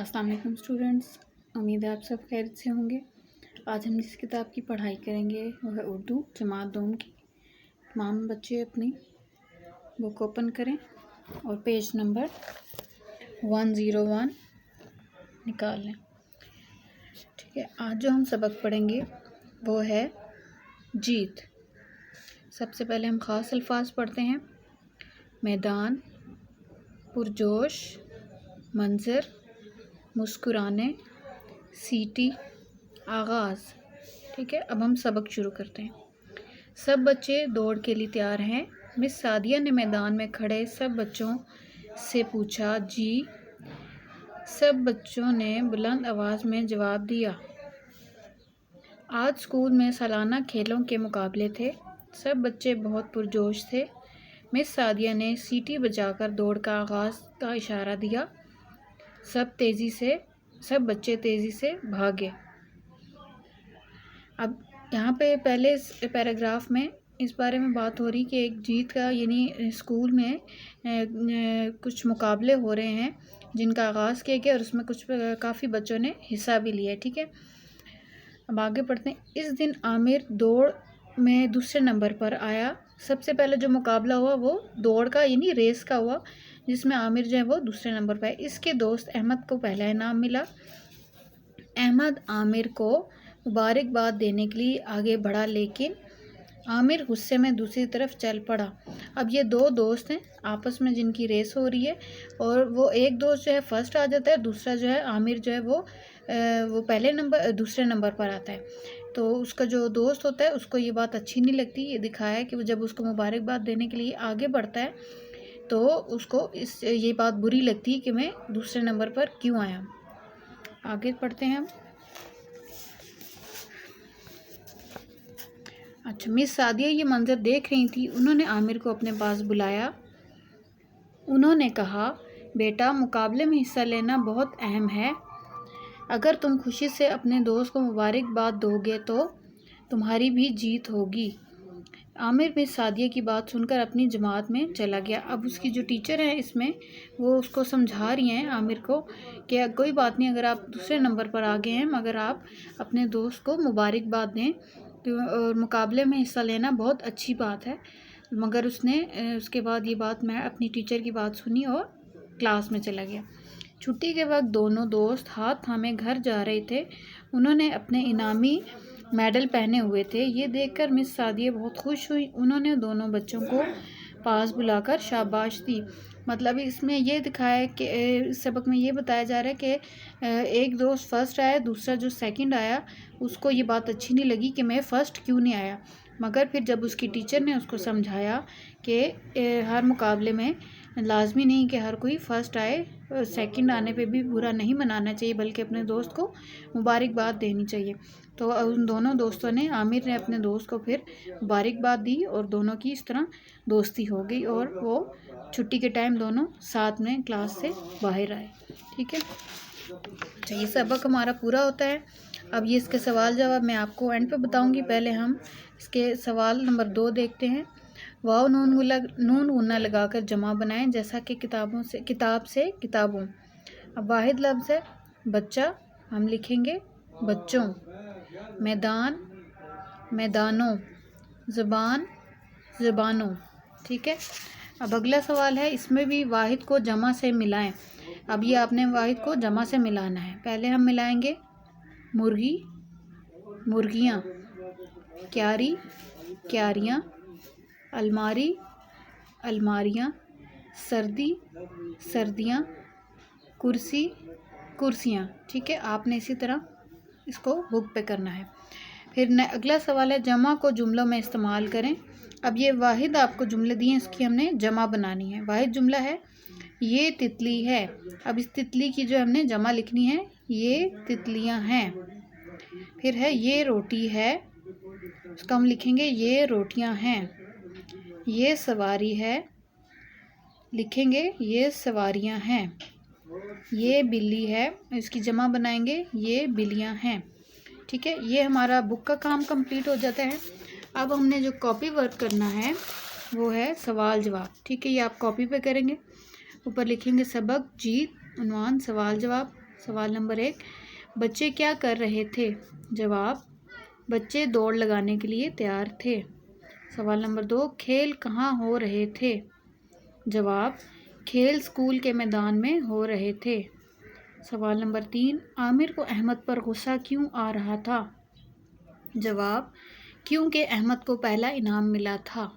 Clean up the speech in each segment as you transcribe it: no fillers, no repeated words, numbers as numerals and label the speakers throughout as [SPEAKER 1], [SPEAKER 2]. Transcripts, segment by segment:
[SPEAKER 1] अस्सलाम वालेकुम स्टूडेंट्स, उम्मीद है आप सब खैरियत से होंगे। आज हम जिस किताब की पढ़ाई करेंगे वो है उर्दू जमात दोम की। तमाम बच्चे अपनी बुक ओपन करें और पेज नंबर 101 निकाल लें। ठीक है, आज जो हम सबक पढ़ेंगे वो है जीत। सबसे पहले हम ख़ास अल्फाज पढ़ते हैं। मैदान, पुरजोश, मंज़र, मुस्कुराने, सीटी, आगाज़। ठीक है, अब हम सबक शुरू करते हैं। सब बच्चे दौड़ के लिए तैयार हैं। मिस सादिया ने मैदान में खड़े सब बच्चों से पूछा। जी। सब बच्चों ने बुलंद आवाज़ में जवाब दिया। आज स्कूल में सालाना खेलों के मुकाबले थे। सब बच्चे बहुत पुरजोश थे। मिस सादिया ने सीटी बजाकर दौड़ का आगाज़ का इशारा दिया। सब बच्चे तेज़ी से भागे। अब यहाँ पे पहले पैराग्राफ में इस बारे में बात हो रही कि एक जीत का यानी स्कूल में कुछ मुकाबले हो रहे हैं जिनका आगाज़ किया गया और उसमें कुछ काफ़ी बच्चों ने हिस्सा भी लिया। ठीक है, अब आगे पढ़ते हैं। इस दिन आमिर दौड़ में दूसरे नंबर पर आया। सबसे पहले जो मुकाबला हुआ वो दौड़ का यानी रेस का हुआ, जिसमें आमिर जो है वो दूसरे नंबर पर है। इसके दोस्त अहमद को पहला इनाम मिला। अहमद आमिर को मुबारकबाद देने के लिए आगे बढ़ा, लेकिन आमिर गुस्से में दूसरी तरफ चल पड़ा। अब ये दो दोस्त हैं आपस में जिनकी रेस हो रही है, और वो एक दोस्त जो है फर्स्ट आ जाता है, दूसरा जो है आमिर जो है वो दूसरे नंबर पर आता है। तो उसका जो दोस्त होता है उसको ये बात अच्छी नहीं लगती। ये दिखाया है कि वो जब उसको मुबारकबाद देने के लिए आगे बढ़ता है तो उसको ये बात बुरी लगती है कि मैं दूसरे नंबर पर क्यों आया। आगे पढ़ते हैं हम। अच्छा, मिस सादिया ये मंजर देख रही थी। उन्होंने आमिर को अपने पास बुलाया। उन्होंने कहा, बेटा, मुकाबले में हिस्सा लेना बहुत अहम है। अगर तुम खुशी से अपने दोस्त को मुबारकबाद दोगे तो तुम्हारी भी जीत होगी। आमिर मिस सादिया की बात सुनकर अपनी जमात में चला गया। अब उसकी जो टीचर है इसमें वो उसको समझा रही हैं आमिर को कि कोई बात नहीं, अगर आप दूसरे नंबर पर आ गए हैं मगर आप अपने दोस्त को मुबारकबाद दें तो और मुकाबले में हिस्सा लेना बहुत अच्छी बात है। मगर उसने उसके बाद ये बात मैं अपनी टीचर की बात सुनी और क्लास में चला गया। छुट्टी के वक्त दोनों दोस्त हाथ थामे घर जा रहे थे। उन्होंने अपने इनामी मेडल पहने हुए थे। ये देखकर मिस सादिया बहुत खुश हुई। उन्होंने दोनों बच्चों को पास बुलाकर शाबाश दी। मतलब इसमें ये दिखाया है कि इस सबक में ये बताया जा रहा है कि एक दोस्त फर्स्ट आया, दूसरा जो सेकंड आया उसको ये बात अच्छी नहीं लगी कि मैं फ़र्स्ट क्यों नहीं आया। मगर फिर जब उसकी टीचर ने उसको समझाया कि हर मुकाबले में लाजमी नहीं कि हर कोई फ़र्स्ट आए, सेकंड आने पे भी बुरा नहीं मनाना चाहिए बल्कि अपने दोस्त को मुबारकबाद देनी चाहिए। तो उन दोनों दोस्तों ने आमिर ने अपने दोस्त को फिर मुबारकबाद दी और दोनों की इस तरह दोस्ती हो गई और वो छुट्टी के टाइम दोनों साथ में क्लास से बाहर आए। ठीक है, अच्छा, ये सबक हमारा पूरा होता है। अब ये इसके सवाल जवाब मैं आपको एंड पे बताऊंगी। पहले हम इसके सवाल नंबर 2 देखते हैं। वाव नून गुन्ना लगाकर जमा बनाएं जैसा कि किताब से किताबों। अब वाहिद लफ्ज़ है बच्चा, हम लिखेंगे बच्चों। मैदान, मैदानों। ज़ुबान, ज़ुबानों। ठीक है, अब अगला सवाल है, इसमें भी वाहिद को जमा से मिलाएं। अब ये आपने वाहिद को जमा से मिलाना है। पहले हम मिलाएंगे मुर्गी, मुर्गियाँ, क्यारी, क्यारियाँ, अलमारी, अलमारियाँ, सर्दी, सर्दियाँ, कुर्सी, कुर्सियाँ। ठीक है, आपने इसी तरह इसको बुक पे करना है। फिर अगला सवाल है, जमा को जुमलों में इस्तेमाल करें। अब ये वाहिद आपको जुमले दिए, इसकी हमने जमा बनानी है। वाहिद जुमला है ये तितली है। अब इस तितली की जो हमने जमा लिखनी है, ये तितलियां हैं। फिर है ये रोटी है, उसका हम लिखेंगे ये रोटियां हैं। ये सवारी है, लिखेंगे ये सवारियां हैं। ये बिल्ली है, इसकी जमा बनाएंगे ये बिल्लियां हैं। ठीक है, ये हमारा बुक का काम कंप्लीट हो जाता है। अब हमने जो कॉपी वर्क करना है वो है सवाल जवाब। ठीक है, ये आप कॉपी पे करेंगे। ऊपर लिखेंगे सबक, जीत, उन्वान, सवाल जवाब। سوال نمبر 1، بچے کیا کر رہے تھے؟ جواب، بچے دوڑ لگانے کے لیے تیار تھے۔ سوال نمبر 2، کھیل کہاں ہو رہے تھے؟ جواب، کھیل اسکول کے میدان میں ہو رہے تھے۔ سوال نمبر 3، عامر کو احمد پر غصہ کیوں آ رہا تھا؟ جواب، کیونکہ احمد کو پہلا انعام ملا تھا۔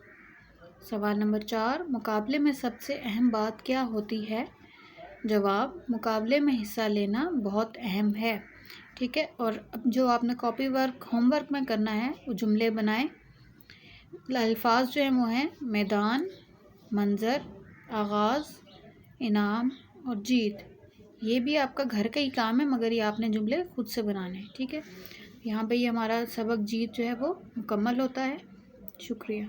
[SPEAKER 1] سوال نمبر 4، مقابلے میں سب سے اہم بات کیا ہوتی ہے؟ جواب، مقابلے میں حصہ لینا بہت اہم ہے۔ ٹھیک ہے، اور اب جو آپ نے کاپی ورک ہوم ورک میں کرنا ہے وہ جملے بنائیں۔ الفاظ جو ہیں وہ ہیں میدان، منظر، آغاز، انعام اور جیت۔ یہ بھی آپ کا گھر کا ہی کام ہے، مگر یہ آپ نے جملے خود سے بنانے ہیں۔ ٹھیک ہے، یہاں پہ یہ ہمارا سبق جیت جو ہے وہ مکمل ہوتا ہے۔ شکریہ۔